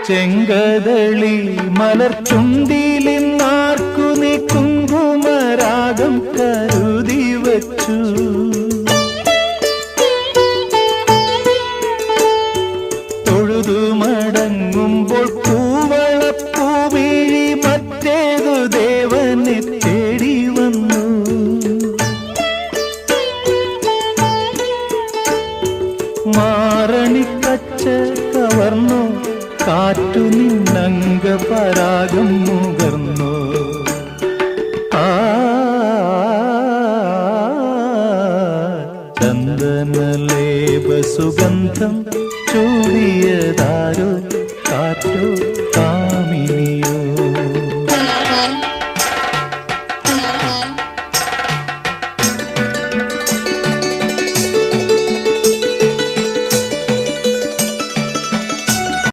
ചെങ്കദളി മലർചുണ്ടിലിന്നാർക്കു നീ കുങ്കുമരാഗം കരുതി വച്ചു. തൊഴുതു മടങ്ങുമ്പോൾ പൂവളപ്പൂവിഴി മറ്റേതു ദേവനെ തേടി വന്നു. മാറണിക്കച്ച കവർന്നു കാറ്റു നിന്നംഗ പരാഗം മുകർന്നു. ചന്ദനലേപ സുഗന്ധം ചൂടിയതാരോ കാറ്റോ